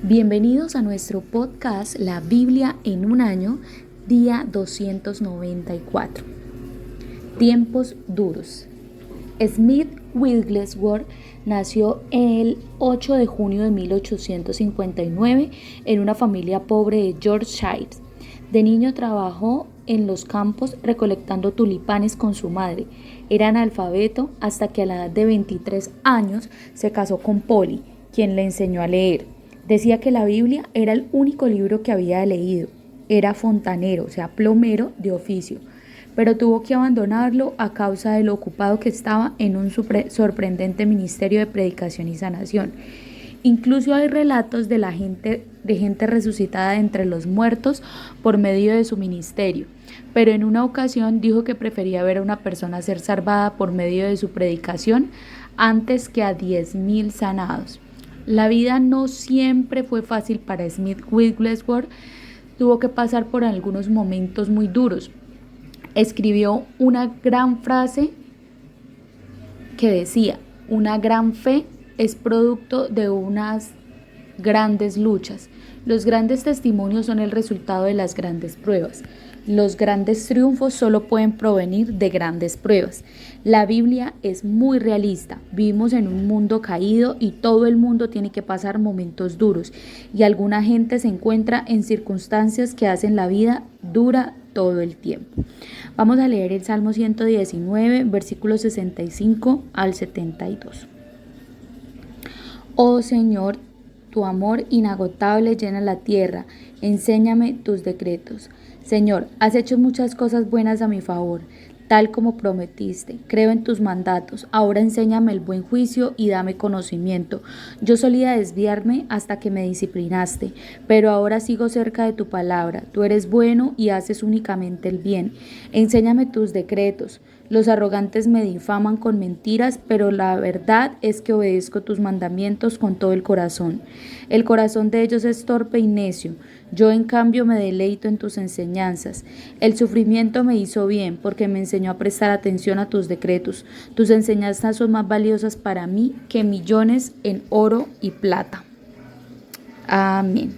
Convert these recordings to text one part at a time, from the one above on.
Bienvenidos a nuestro podcast La Biblia en un año, día 294. Tiempos duros. Smith Wigglesworth nació el 8 de junio de 1859 en una familia pobre de Yorkshire. De niño trabajó en los campos recolectando tulipanes con su madre. Era analfabeto hasta que a la edad de 23 años se casó con Polly, quien le enseñó a leer. Decía que la Biblia era el único libro que había leído. Era fontanero, o sea, plomero de oficio, pero tuvo que abandonarlo a causa de lo ocupado que estaba en un sorprendente ministerio de predicación y sanación. Incluso hay relatos de gente resucitada de entre los muertos por medio de su ministerio, pero en una ocasión dijo que prefería ver a una persona ser salvada por medio de su predicación antes que a 10,000 sanados. La vida no siempre fue fácil para Smith Wigglesworth. Tuvo que pasar por algunos momentos muy duros. Escribió una gran frase que decía: una gran fe es producto de unas grandes luchas. Los grandes testimonios son el resultado de las grandes pruebas. Los grandes triunfos solo pueden provenir de grandes pruebas. La Biblia es muy realista. Vivimos en un mundo caído y todo el mundo tiene que pasar momentos duros. Y alguna gente se encuentra en circunstancias que hacen la vida dura todo el tiempo. Vamos a leer el Salmo 119, versículos 65 al 72. Oh Señor, tu amor inagotable llena la tierra. Enséñame tus decretos. Señor, has hecho muchas cosas buenas a mi favor, tal como prometiste. Creo en tus mandatos. Ahora enséñame el buen juicio y dame conocimiento. Yo solía desviarme hasta que me disciplinaste, pero ahora sigo cerca de tu palabra. Tú eres bueno y haces únicamente el bien. Enséñame tus decretos. Los arrogantes me difaman con mentiras, pero la verdad es que obedezco tus mandamientos con todo el corazón. El corazón de ellos es torpe y necio. Yo, en cambio, me deleito en tus enseñanzas. El sufrimiento me hizo bien, porque me enseñó a prestar atención a tus decretos. Tus enseñanzas son más valiosas para mí que millones en oro y plata. Amén.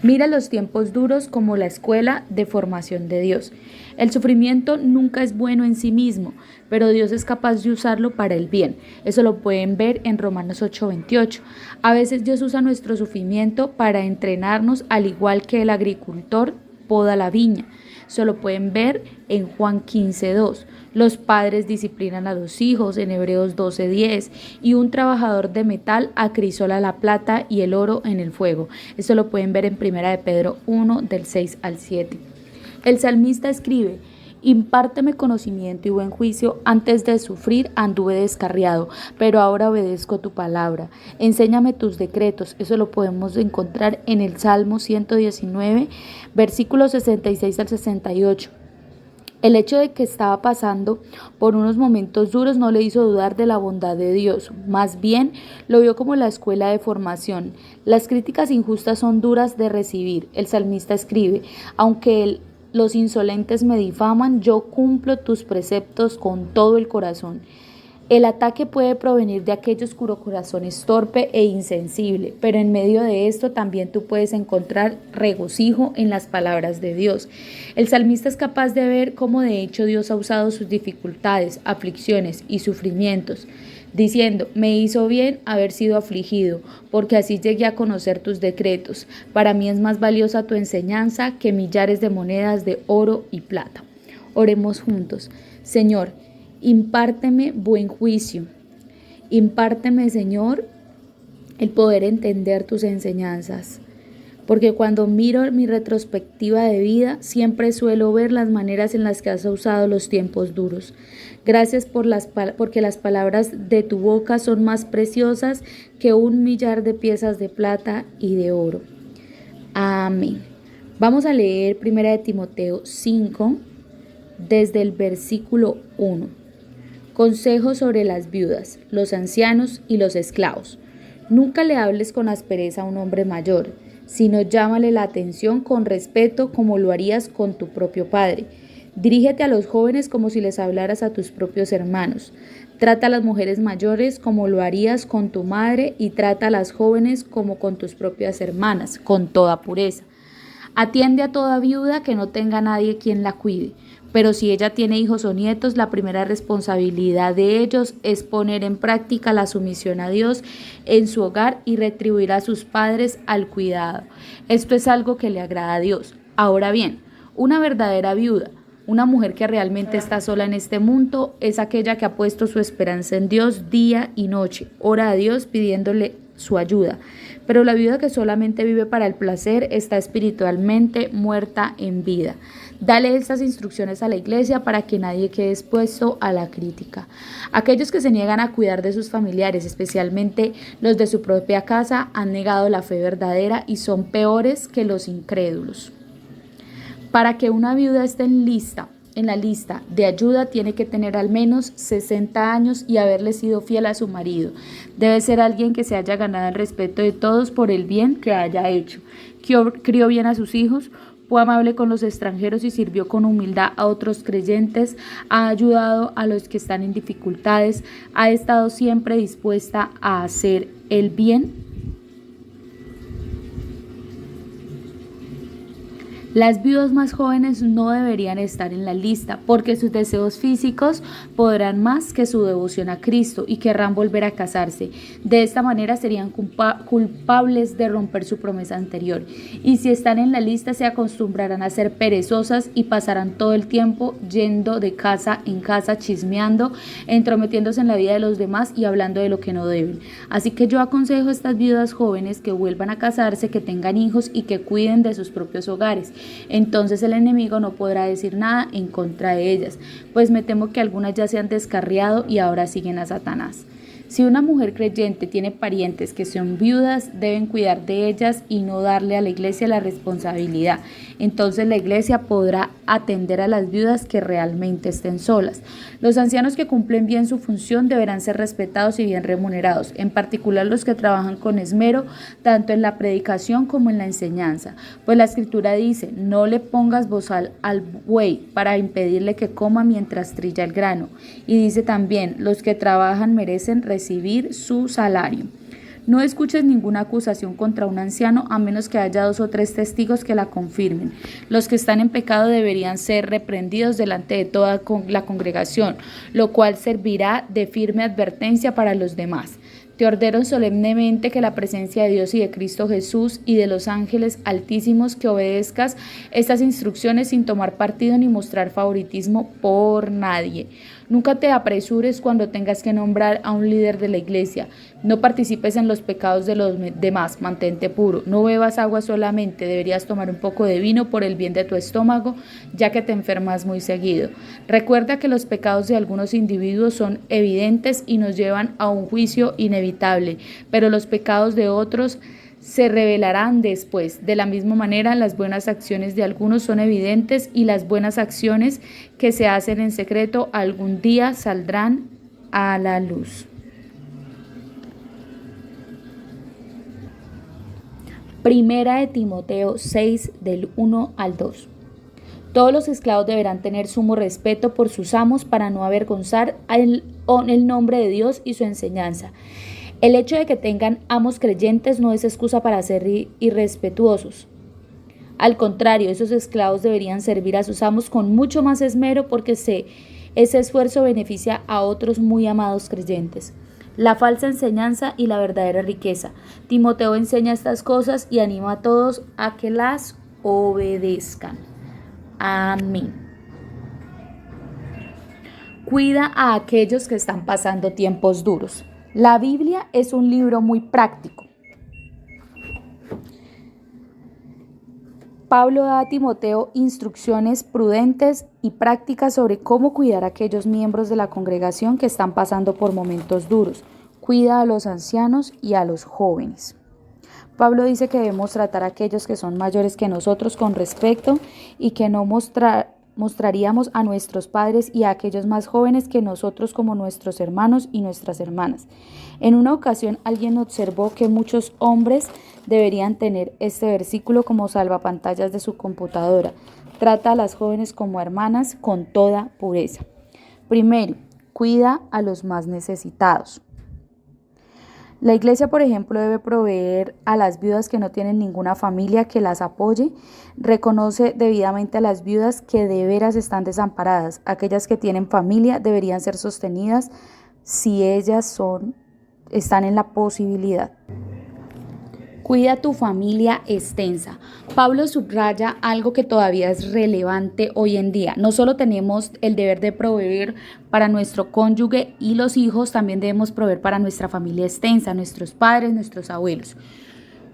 Mira los tiempos duros como la escuela de formación de Dios. El sufrimiento nunca es bueno en sí mismo, pero Dios es capaz de usarlo para el bien. Eso lo pueden ver en Romanos 8:28. A veces Dios usa nuestro sufrimiento para entrenarnos, al igual que el agricultor poda la viña. Eso lo pueden ver en Juan 15:2. Los padres disciplinan a los hijos en Hebreos 12:10 y un trabajador de metal acrisola la plata y el oro en el fuego. Eso lo pueden ver en 1 de Pedro 1 del 6 al 7. El salmista escribe: impárteme conocimiento y buen juicio. Antes de sufrir anduve descarriado, pero ahora obedezco tu palabra. Enséñame tus decretos. Eso lo podemos encontrar en el Salmo 119, versículos 66 al 68. El hecho de que estaba pasando por unos momentos duros no le hizo dudar de la bondad de Dios, más bien lo vio como la escuela de formación. Las críticas injustas son duras de recibir. El salmista escribe: aunque los insolentes me difaman, yo cumplo tus preceptos con todo el corazón. El ataque puede provenir de aquellos cuyo corazón es torpe e insensible, pero en medio de esto también tú puedes encontrar regocijo en las palabras de Dios. El salmista es capaz de ver cómo de hecho Dios ha usado sus dificultades, aflicciones y sufrimientos, diciendo: me hizo bien haber sido afligido, porque así llegué a conocer tus decretos. Para mí es más valiosa tu enseñanza que millares de monedas de oro y plata. Oremos juntos. Señor, impárteme buen juicio. Impárteme, Señor, el poder entender tus enseñanzas. Porque cuando miro mi retrospectiva de vida, siempre suelo ver las maneras en las que has usado los tiempos duros. Gracias porque las palabras de tu boca son más preciosas que 1,000,000 de piezas de plata y de oro. Amén. Vamos a leer 1 de Timoteo 5, desde el versículo 1. Consejo sobre las viudas, los ancianos y los esclavos. Nunca le hables con aspereza a un hombre mayor, sino llámale la atención con respeto como lo harías con tu propio padre. Dirígete a los jóvenes como si les hablaras a tus propios hermanos. Trata a las mujeres mayores como lo harías con tu madre y trata a las jóvenes como con tus propias hermanas, con toda pureza. Atiende a toda viuda que no tenga nadie quien la cuide, pero si ella tiene hijos o nietos, la primera responsabilidad de ellos es poner en práctica la sumisión a Dios en su hogar y retribuir a sus padres al cuidado. Esto es algo que le agrada a Dios. Ahora bien, una verdadera viuda, una mujer que realmente está sola en este mundo, es aquella que ha puesto su esperanza en Dios día y noche, ora a Dios pidiéndole su ayuda. Pero la viuda que solamente vive para el placer está espiritualmente muerta en vida. Dale estas instrucciones a la iglesia para que nadie quede expuesto a la crítica. Aquellos que se niegan a cuidar de sus familiares, especialmente los de su propia casa, han negado la fe verdadera y son peores que los incrédulos. Para que una viuda esté en la lista de ayuda, tiene que tener al menos 60 años y haberle sido fiel a su marido. Debe ser alguien que se haya ganado el respeto de todos por el bien que haya hecho, que crió bien a sus hijos, fue amable con los extranjeros y sirvió con humildad a otros creyentes, ha ayudado a los que están en dificultades, ha estado siempre dispuesta a hacer el bien. Las viudas más jóvenes no deberían estar en la lista porque sus deseos físicos podrán más que su devoción a Cristo y querrán volver a casarse. De esta manera serían culpables de romper su promesa anterior. Y si están en la lista, se acostumbrarán a ser perezosas y pasarán todo el tiempo yendo de casa en casa, chismeando, entrometiéndose en la vida de los demás y hablando de lo que no deben. Así que yo aconsejo a estas viudas jóvenes que vuelvan a casarse, que tengan hijos y que cuiden de sus propios hogares. Entonces el enemigo no podrá decir nada en contra de ellas, pues me temo que algunas ya se han descarriado y ahora siguen a Satanás. Si una mujer creyente tiene parientes que son viudas, deben cuidar de ellas y no darle a la iglesia la responsabilidad. Entonces la iglesia podrá atender a las viudas que realmente estén solas. Los ancianos que cumplen bien su función deberán ser respetados y bien remunerados, en particular los que trabajan con esmero, tanto en la predicación como en la enseñanza. Pues la escritura dice, no le pongas bozal al buey para impedirle que coma mientras trilla el grano. Y dice también, los que trabajan merecen recibir su salario. No escuches ninguna acusación contra un anciano a menos que haya 2 o 3 testigos que la confirmen. Los que están en pecado deberían ser reprendidos delante de toda la congregación, lo cual servirá de firme advertencia para los demás. Te ordeno solemnemente que la presencia de Dios y de Cristo Jesús y de los ángeles altísimos que obedezcas estas instrucciones sin tomar partido ni mostrar favoritismo por nadie. Nunca te apresures cuando tengas que nombrar a un líder de la iglesia. No participes en los pecados de los demás, mantente puro. No bebas agua solamente, deberías tomar un poco de vino por el bien de tu estómago, ya que te enfermas muy seguido. Recuerda que los pecados de algunos individuos son evidentes y nos llevan a un juicio inevitable, pero los pecados de otros se revelarán después. De la misma manera, las buenas acciones de algunos son evidentes y las buenas acciones que se hacen en secreto algún día saldrán a la luz. Primera de Timoteo 6, del 1 al 2. Todos los esclavos deberán tener sumo respeto por sus amos para no avergonzar el nombre de Dios y su enseñanza. El hecho de que tengan amos creyentes no es excusa para ser irrespetuosos. Al contrario, esos esclavos deberían servir a sus amos con mucho más esmero porque ese esfuerzo beneficia a otros muy amados creyentes. La falsa enseñanza y la verdadera riqueza. Timoteo enseña estas cosas y anima a todos a que las obedezcan. Amén. Cuida a aquellos que están pasando tiempos duros. La Biblia es un libro muy práctico. Pablo da a Timoteo instrucciones prudentes y prácticas sobre cómo cuidar a aquellos miembros de la congregación que están pasando por momentos duros. Cuida a los ancianos y a los jóvenes. Pablo dice que debemos tratar a aquellos que son mayores que nosotros con respeto y que no mostraríamos a nuestros padres y a aquellos más jóvenes que nosotros como nuestros hermanos y nuestras hermanas. En una ocasión alguien observó que muchos hombres deberían tener este versículo como salvapantallas de su computadora. Trata a las jóvenes como hermanas con toda pureza. Primero, cuida a los más necesitados. La iglesia, por ejemplo, debe proveer a las viudas que no tienen ninguna familia que las apoye. Reconoce debidamente a las viudas que de veras están desamparadas. Aquellas que tienen familia deberían ser sostenidas si ellas están en la posibilidad. Cuida tu familia extensa. Pablo subraya algo que todavía es relevante hoy en día. No solo tenemos el deber de proveer para nuestro cónyuge y los hijos, también debemos proveer para nuestra familia extensa, nuestros padres, nuestros abuelos.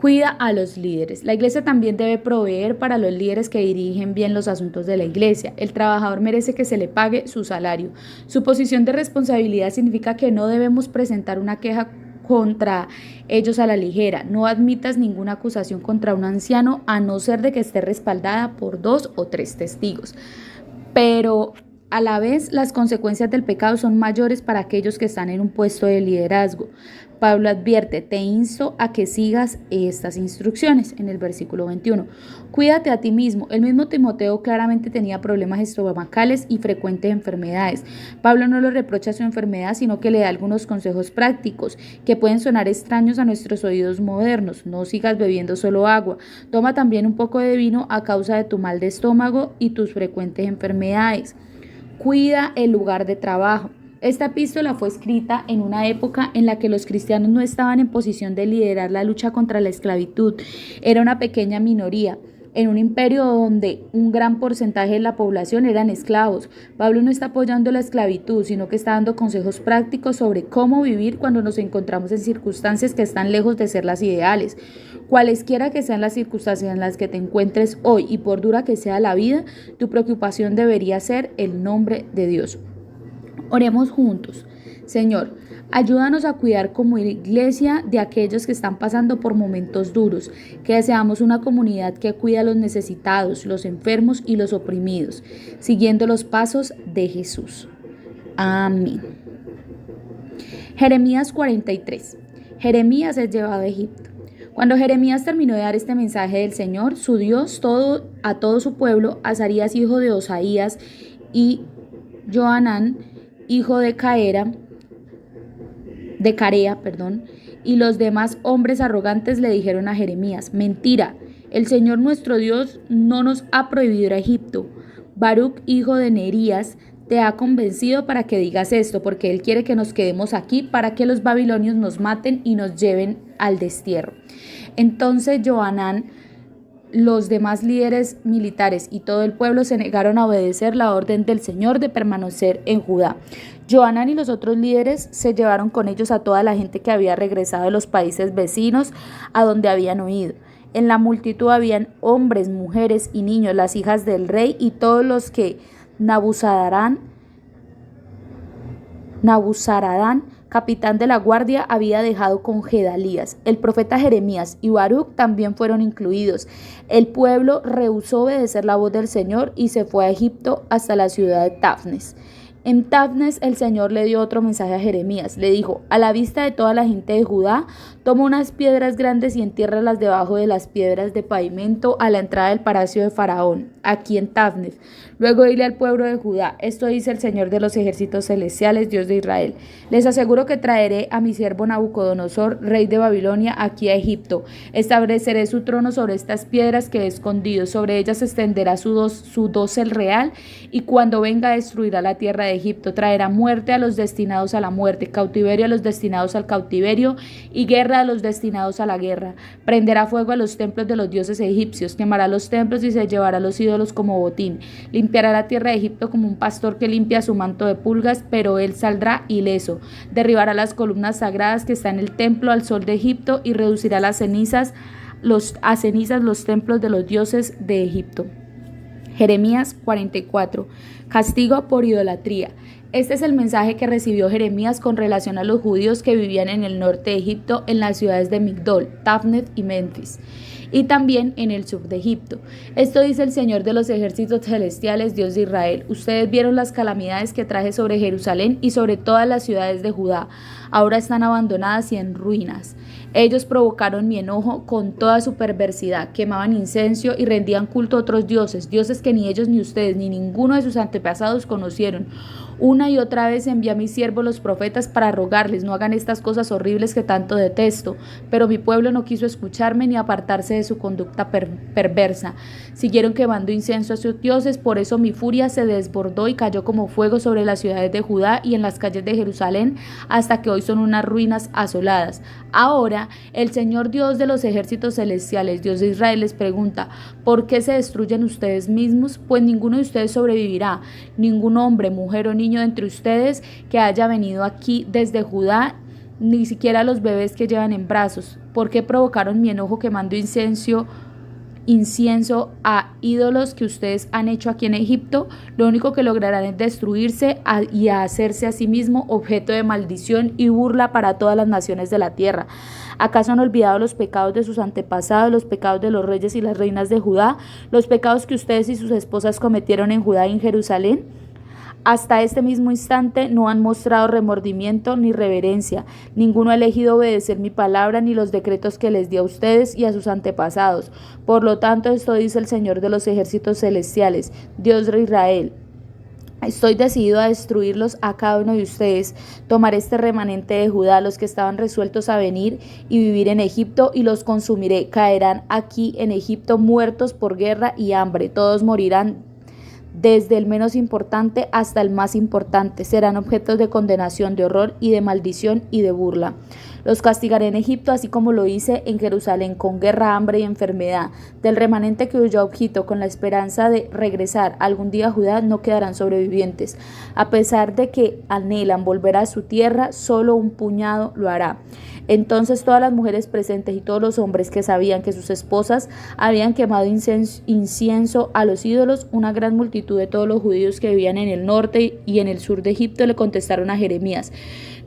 Cuida a los líderes. La iglesia también debe proveer para los líderes que dirigen bien los asuntos de la iglesia. El trabajador merece que se le pague su salario. Su posición de responsabilidad significa que no debemos presentar una queja contra ellos a la ligera. No admitas ninguna acusación contra un anciano a no ser de que esté respaldada por 2 o 3 testigos. Pero a la vez, las consecuencias del pecado son mayores para aquellos que están en un puesto de liderazgo. Pablo advierte: te insto a que sigas estas instrucciones en el versículo 21. Cuídate a ti mismo. El mismo Timoteo claramente tenía problemas estomacales y frecuentes enfermedades. Pablo no le reprocha su enfermedad, sino que le da algunos consejos prácticos que pueden sonar extraños a nuestros oídos modernos. No sigas bebiendo solo agua. Toma también un poco de vino a causa de tu mal de estómago y tus frecuentes enfermedades. Cuida el lugar de trabajo. Esta epístola fue escrita en una época en la que los cristianos no estaban en posición de liderar la lucha contra la esclavitud. Era una pequeña minoría en un imperio donde un gran porcentaje de la población eran esclavos. Pablo no está apoyando la esclavitud, sino que está dando consejos prácticos sobre cómo vivir cuando nos encontramos en circunstancias que están lejos de ser las ideales. Cualesquiera que sean las circunstancias en las que te encuentres hoy y por dura que sea la vida, tu preocupación debería ser el nombre de Dios. Oremos juntos. Señor, ayúdanos a cuidar como iglesia de aquellos que están pasando por momentos duros, que seamos una comunidad que cuida a los necesitados, los enfermos y los oprimidos, siguiendo los pasos de Jesús. Amén. Jeremías 43. Jeremías es llevado a Egipto. Cuando Jeremías terminó de dar este mensaje del Señor, su Dios, a todo su pueblo, Azarías, hijo de Osaías, y Johanán, hijo de Carea, y los demás hombres arrogantes le dijeron a Jeremías: mentira, el Señor nuestro Dios no nos ha prohibido ir a Egipto. Baruc, hijo de Nerías, te ha convencido para que digas esto, porque él quiere que nos quedemos aquí para que los babilonios nos maten y nos lleven al destierro. Entonces Johanán, los demás líderes militares y todo el pueblo se negaron a obedecer la orden del Señor de permanecer en Judá. Johanán y los otros líderes se llevaron con ellos a toda la gente que había regresado de los países vecinos a donde habían huido. En la multitud habían hombres, mujeres y niños, las hijas del rey y todos los que Nabuzaradán, capitán de la guardia, había dejado con Gedalías. El profeta Jeremías y Baruc también fueron incluidos. El pueblo rehusó obedecer la voz del Señor y se fue a Egipto hasta la ciudad de Tafnes. En Tafnes el Señor le dio otro mensaje a Jeremías. Le dijo: a la vista de toda la gente de Judá, toma unas piedras grandes y entiérralas debajo de las piedras de pavimento a la entrada del palacio de Faraón, aquí en Tafnes. Luego dile al pueblo de Judá: esto dice el Señor de los ejércitos celestiales, Dios de Israel. Les aseguro que traeré a mi siervo Nabucodonosor, rey de Babilonia, aquí a Egipto. Estableceré su trono sobre estas piedras que he escondido. Sobre ellas extenderá su dosel real, y cuando venga destruirá la tierra de Egipto. Traerá muerte a los destinados a la muerte, cautiverio a los destinados al cautiverio y guerra a los destinados a la guerra. Prenderá fuego a los templos de los dioses egipcios, quemará los templos y se llevará los ídolos como botín. Limpiará la tierra de Egipto como un pastor que limpia su manto de pulgas, pero él saldrá ileso. Derribará las columnas sagradas que están en el templo al sol de Egipto y reducirá a cenizas los templos de los dioses de Egipto. Jeremías 44. Castigo por idolatría. Este es el mensaje que recibió Jeremías con relación a los judíos que vivían en el norte de Egipto, en las ciudades de Migdol, Tafnes y Memphis, y también en el sur de Egipto. Esto dice el Señor de los ejércitos celestiales, Dios de Israel: ustedes vieron las calamidades que traje sobre Jerusalén y sobre todas las ciudades de Judá. Ahora están abandonadas y en ruinas. Ellos provocaron mi enojo con toda su perversidad, quemaban incenso y rendían culto a otros dioses, dioses que ni ellos ni ustedes ni ninguno de sus antepasados conocieron. Una y otra vez envié a mis siervos los profetas para rogarles no hagan estas cosas horribles que tanto detesto, pero mi pueblo no quiso escucharme ni apartarse de su conducta perversa. Siguieron quemando incienso a sus dioses, por eso mi furia se desbordó y cayó como fuego sobre las ciudades de Judá y en las calles de Jerusalén, hasta que hoy son unas ruinas asoladas. Ahora el Señor Dios de los ejércitos celestiales, Dios de Israel, les pregunta: ¿por qué se destruyen ustedes mismos? Pues ninguno de ustedes sobrevivirá, ningún hombre, mujer o niño de entre ustedes que haya venido aquí desde Judá, ni siquiera los bebés que llevan en brazos. ¿Por qué provocaron mi enojo quemando incienso a ídolos que ustedes han hecho aquí en Egipto? Lo único que lograrán es destruirse y hacerse a sí mismo objeto de maldición y burla para todas las naciones de la tierra. ¿Acaso han olvidado los pecados de sus antepasados, los pecados de los reyes y las reinas de Judá, los pecados que ustedes y sus esposas cometieron en Judá y en Jerusalén? Hasta este mismo instante no han mostrado remordimiento ni reverencia. Ninguno ha elegido obedecer mi palabra ni los decretos que les di a ustedes y a sus antepasados. Por lo tanto, esto dice el Señor de los ejércitos celestiales, Dios de Israel: estoy decidido a destruirlos a cada uno de ustedes, tomar este remanente de Judá, los que estaban resueltos a venir y vivir en Egipto, y los consumiré. Caerán aquí en Egipto muertos por guerra y hambre. Todos morirán, desde el menos importante hasta el más importante. Serán objetos de condenación, de horror y de maldición y de burla. Los castigaré en Egipto, así como lo hice en Jerusalén, con guerra, hambre y enfermedad. Del remanente que huyó a Egipto con la esperanza de regresar algún día a Judá, no quedarán sobrevivientes. A pesar de que anhelan volver a su tierra, solo un puñado lo hará. Entonces todas las mujeres presentes y todos los hombres que sabían que sus esposas habían quemado incienso a los ídolos, una gran multitud de todos los judíos que vivían en el norte y en el sur de Egipto, le contestaron a Jeremías: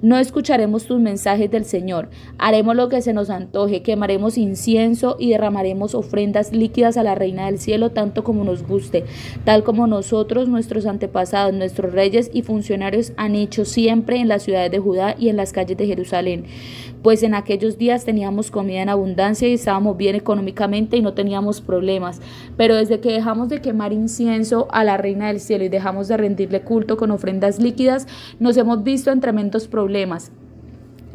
no escucharemos tus mensajes del Señor, haremos lo que se nos antoje, quemaremos incienso y derramaremos ofrendas líquidas a la Reina del Cielo, tanto como nos guste, tal como nosotros, nuestros antepasados, nuestros reyes y funcionarios han hecho siempre en las ciudades de Judá y en las calles de Jerusalén. Pues en aquellos días teníamos comida en abundancia y estábamos bien económicamente y no teníamos problemas. Pero desde que dejamos de quemar incienso a la Reina del Cielo y dejamos de rendirle culto con ofrendas líquidas, nos hemos visto en tremendos problemas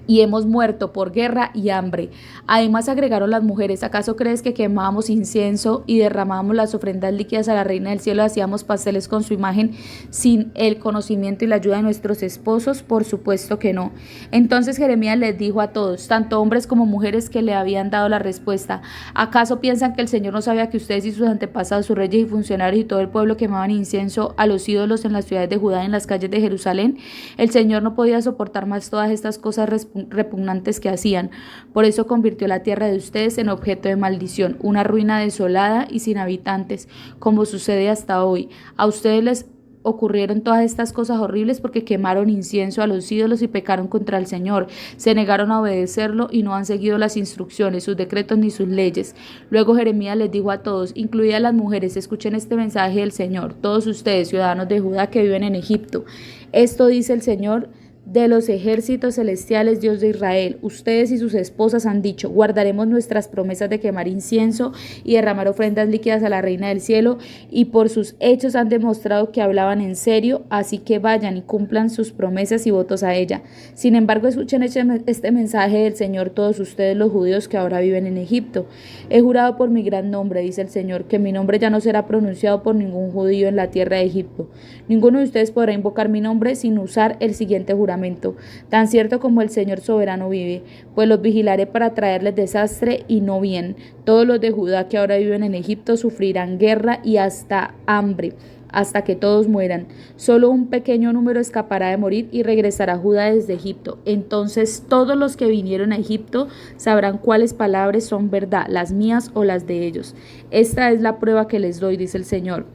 y hemos muerto por guerra y hambre. Además agregaron las mujeres: ¿acaso crees que quemábamos incienso y derramábamos las ofrendas líquidas a la Reina del Cielo, hacíamos pasteles con su imagen sin el conocimiento y la ayuda de nuestros esposos? Por supuesto que no. Entonces Jeremías les dijo a todos, tanto hombres como mujeres que le habían dado la respuesta: ¿acaso piensan que el Señor no sabía que ustedes y sus antepasados, sus reyes y funcionarios y todo el pueblo quemaban incienso a los ídolos en las ciudades de Judá y en las calles de Jerusalén? El Señor no podía soportar más todas estas cosas repugnantes que hacían. Por eso convirtió la tierra de ustedes en objeto de maldición, una ruina desolada y sin habitantes, como sucede hasta hoy. A ustedes les ocurrieron todas estas cosas horribles porque quemaron incienso a los ídolos y pecaron contra el Señor. Se negaron a obedecerlo y no han seguido las instrucciones, sus decretos ni sus leyes. Luego Jeremías les dijo a todos, incluidas las mujeres: escuchen este mensaje del Señor, todos ustedes, ciudadanos de Judá que viven en Egipto. Esto dice el Señor de los ejércitos celestiales, Dios de Israel: ustedes y sus esposas han dicho, guardaremos nuestras promesas de quemar incienso y derramar ofrendas líquidas a la Reina del Cielo, y por sus hechos han demostrado que hablaban en serio, así que vayan y cumplan sus promesas y votos a ella. Sin embargo, escuchen este mensaje del Señor, todos ustedes los judíos que ahora viven en Egipto. He jurado por mi gran nombre, dice el Señor, que mi nombre ya no será pronunciado por ningún judío en la tierra de Egipto. Ninguno de ustedes podrá invocar mi nombre sin usar el siguiente juramento: tan cierto como el Señor soberano vive, pues los vigilaré para traerles desastre y no bien. Todos los de Judá que ahora viven en Egipto sufrirán guerra y hasta hambre, hasta que todos mueran. Solo un pequeño número escapará de morir y regresará a Judá desde Egipto. Entonces todos los que vinieron a Egipto sabrán cuáles palabras son verdad, las mías o las de ellos. Esta es la prueba que les doy, dice el Señor,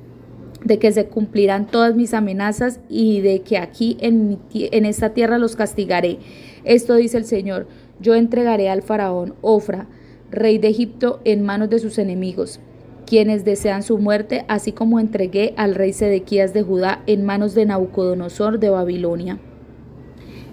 de que se cumplirán todas mis amenazas y de que aquí en esta tierra los castigaré. Esto dice el Señor: yo entregaré al faraón Ofra, rey de Egipto, en manos de sus enemigos, quienes desean su muerte, así como entregué al rey Sedequías de Judá en manos de Nabucodonosor de Babilonia.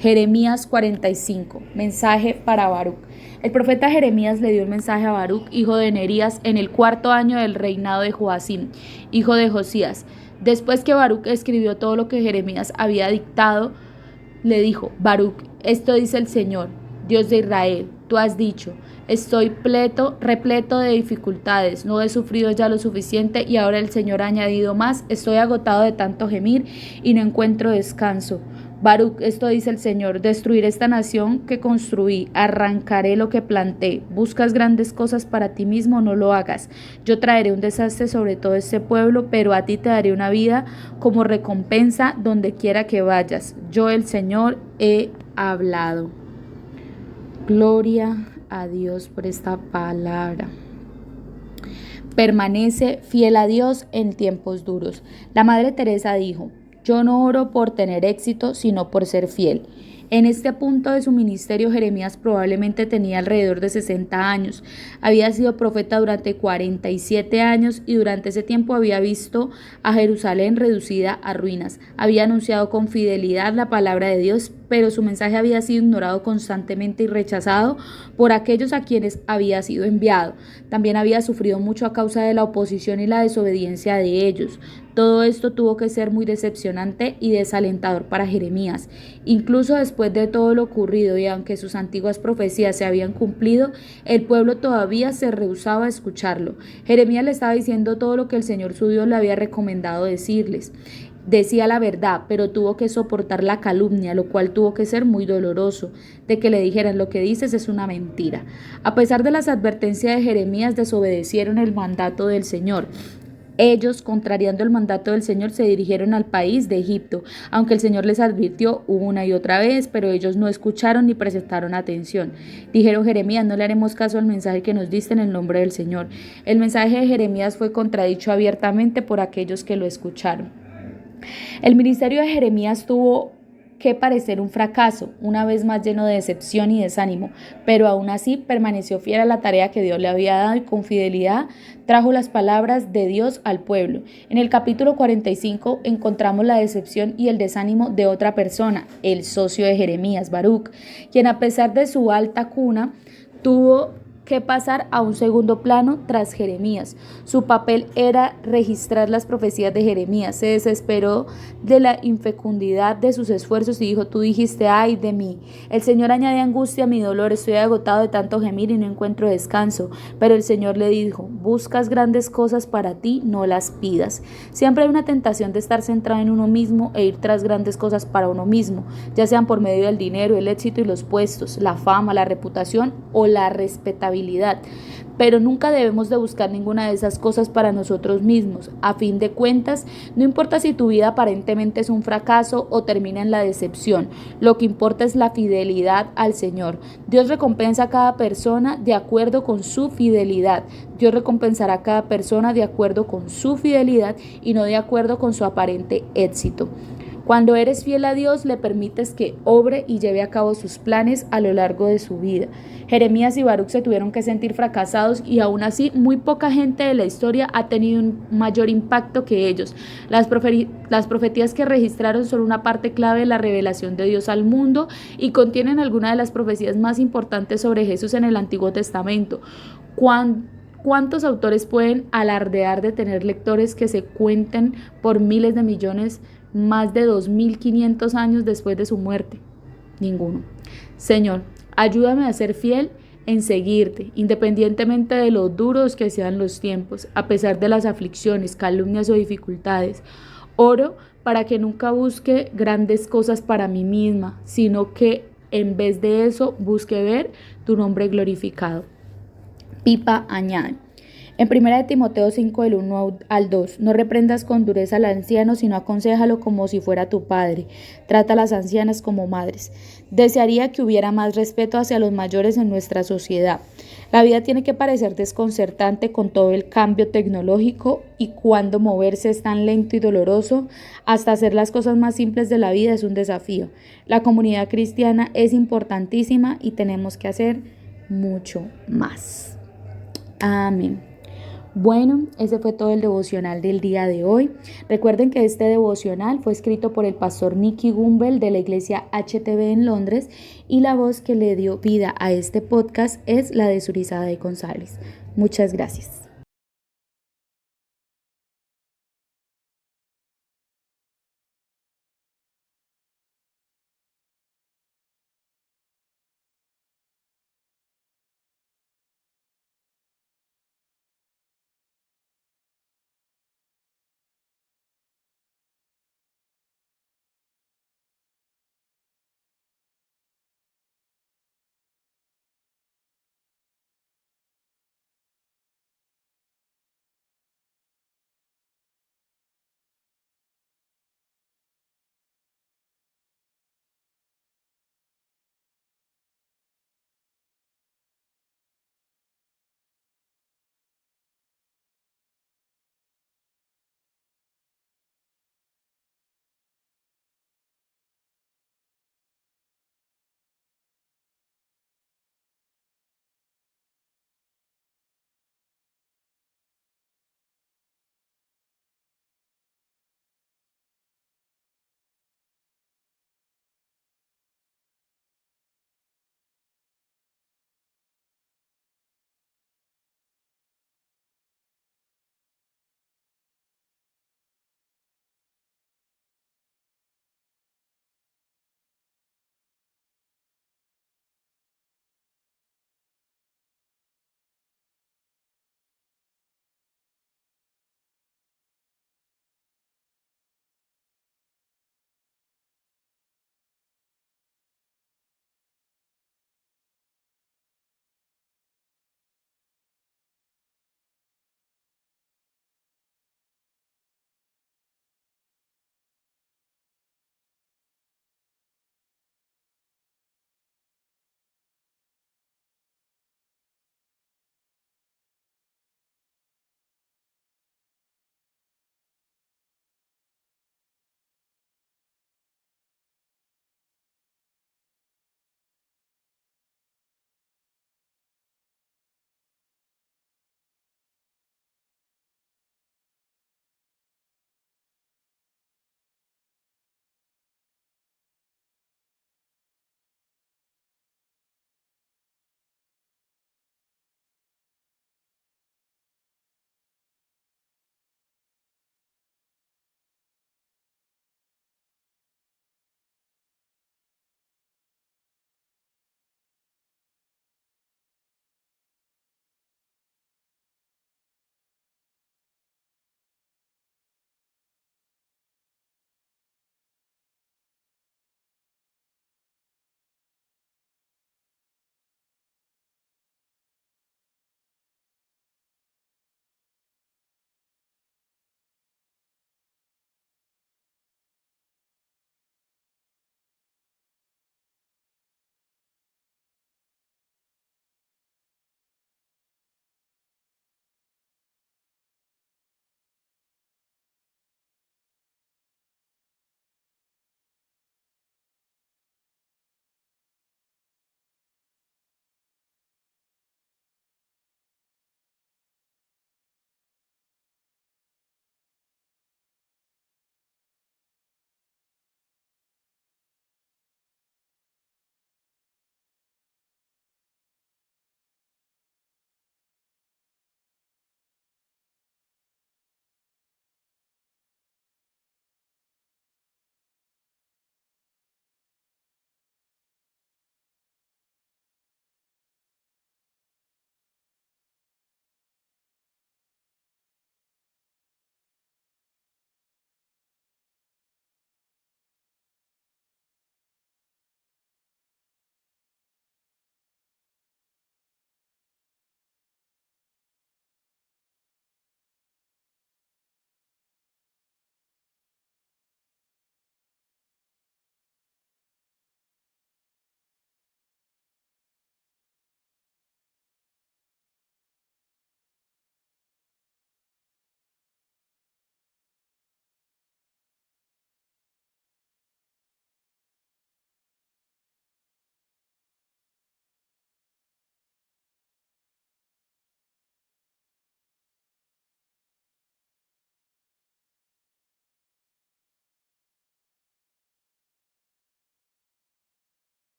Jeremías 45, mensaje para Baruc. El profeta Jeremías le dio un mensaje a Baruc, hijo de Nerías, en el 4º año del reinado de Joacim, hijo de Josías. Después que Baruc escribió todo lo que Jeremías había dictado, le dijo: Baruc, esto dice el Señor, Dios de Israel, tú has dicho: estoy repleto de dificultades, no he sufrido ya lo suficiente y ahora el Señor ha añadido más, estoy agotado de tanto gemir y no encuentro descanso. Baruc, esto dice el Señor: destruiré esta nación que construí, arrancaré lo que planté. Buscas grandes cosas para ti mismo, no lo hagas. Yo traeré un desastre sobre todo este pueblo, pero a ti te daré una vida como recompensa donde quiera que vayas. Yo, el Señor, he hablado. Gloria a Dios por esta palabra. Permanece fiel a Dios en tiempos duros. La Madre Teresa dijo: yo no oro por tener éxito, sino por ser fiel. En este punto de su ministerio, Jeremías probablemente tenía alrededor de 60 años. Había sido profeta durante 47 años y durante ese tiempo había visto a Jerusalén reducida a ruinas. Había anunciado con fidelidad la palabra de Dios, pero su mensaje había sido ignorado constantemente y rechazado por aquellos a quienes había sido enviado. También había sufrido mucho a causa de la oposición y la desobediencia de ellos. Todo esto tuvo que ser muy decepcionante y desalentador para Jeremías. Incluso después de todo lo ocurrido y aunque sus antiguas profecías se habían cumplido, el pueblo todavía se rehusaba a escucharlo. Jeremías le estaba diciendo todo lo que el Señor su Dios le había recomendado decirles. Decía la verdad, pero tuvo que soportar la calumnia, lo cual tuvo que ser muy doloroso, de que le dijeran: lo que dices es una mentira. A pesar de las advertencias de Jeremías, desobedecieron el mandato del Señor. Ellos, contrariando el mandato del Señor, se dirigieron al país de Egipto, aunque el Señor les advirtió una y otra vez, pero ellos no escucharon ni prestaron atención. Dijeron: Jeremías, no le haremos caso al mensaje que nos diste en el nombre del Señor. El mensaje de Jeremías fue contradicho abiertamente por aquellos que lo escucharon. El ministerio de Jeremías tuvo que parecer un fracaso, una vez más lleno de decepción y desánimo, pero aún así permaneció fiel a la tarea que Dios le había dado y con fidelidad trajo las palabras de Dios al pueblo. En el capítulo 45 encontramos la decepción y el desánimo de otra persona, el socio de Jeremías, Baruc, quien a pesar de su alta cuna tuvo que pasar a un segundo plano tras Jeremías. Su papel era registrar las profecías de Jeremías. Se desesperó de la infecundidad de sus esfuerzos y dijo: tú dijiste: ay de mí. El Señor añade angustia a mi dolor, estoy agotado de tanto gemir y no encuentro descanso. Pero el Señor le dijo: buscas grandes cosas para ti, no las pidas. Siempre hay una tentación de estar centrado en uno mismo e ir tras grandes cosas para uno mismo, ya sean por medio del dinero, el éxito y los puestos, la fama, la reputación o la respetabilidad. Pero nunca debemos de buscar ninguna de esas cosas para nosotros mismos. A fin de cuentas, no importa si tu vida aparentemente es un fracaso o termina en la decepción, lo que importa es la fidelidad al Señor. Dios recompensa a cada persona de acuerdo con su fidelidad. Dios recompensará a cada persona de acuerdo con su fidelidad y no de acuerdo con su aparente éxito. Cuando eres fiel a Dios, le permites que obre y lleve a cabo sus planes a lo largo de su vida. Jeremías y Baruc se tuvieron que sentir fracasados y aún así muy poca gente de la historia ha tenido un mayor impacto que ellos. Las profecías que registraron son una parte clave de la revelación de Dios al mundo y contienen algunas de las profecías más importantes sobre Jesús en el Antiguo Testamento. ¿Cuántos autores pueden alardear de tener lectores que se cuenten por miles de millones, más de 2500 años después de su muerte? Ninguno. Señor, ayúdame a ser fiel en seguirte, independientemente de lo duros que sean los tiempos, a pesar de las aflicciones, calumnias o dificultades. Oro para que nunca busque grandes cosas para mí misma, sino que en vez de eso busque ver tu nombre glorificado. Pipa añade: en 1 Timoteo 5, del 1 al 2, no reprendas con dureza al anciano, sino aconséjalo como si fuera tu padre. Trata a las ancianas como madres. Desearía que hubiera más respeto hacia los mayores en nuestra sociedad. La vida tiene que parecer desconcertante con todo el cambio tecnológico y cuando moverse es tan lento y doloroso, hasta hacer las cosas más simples de la vida es un desafío. La comunidad cristiana es importantísima y tenemos que hacer mucho más. Amén. Bueno, ese fue todo el devocional del día de hoy. Recuerden que este devocional fue escrito por el pastor Nicky Gumbel de la iglesia HTB en Londres y la voz que le dio vida a este podcast es la de Surizada de González. Muchas gracias.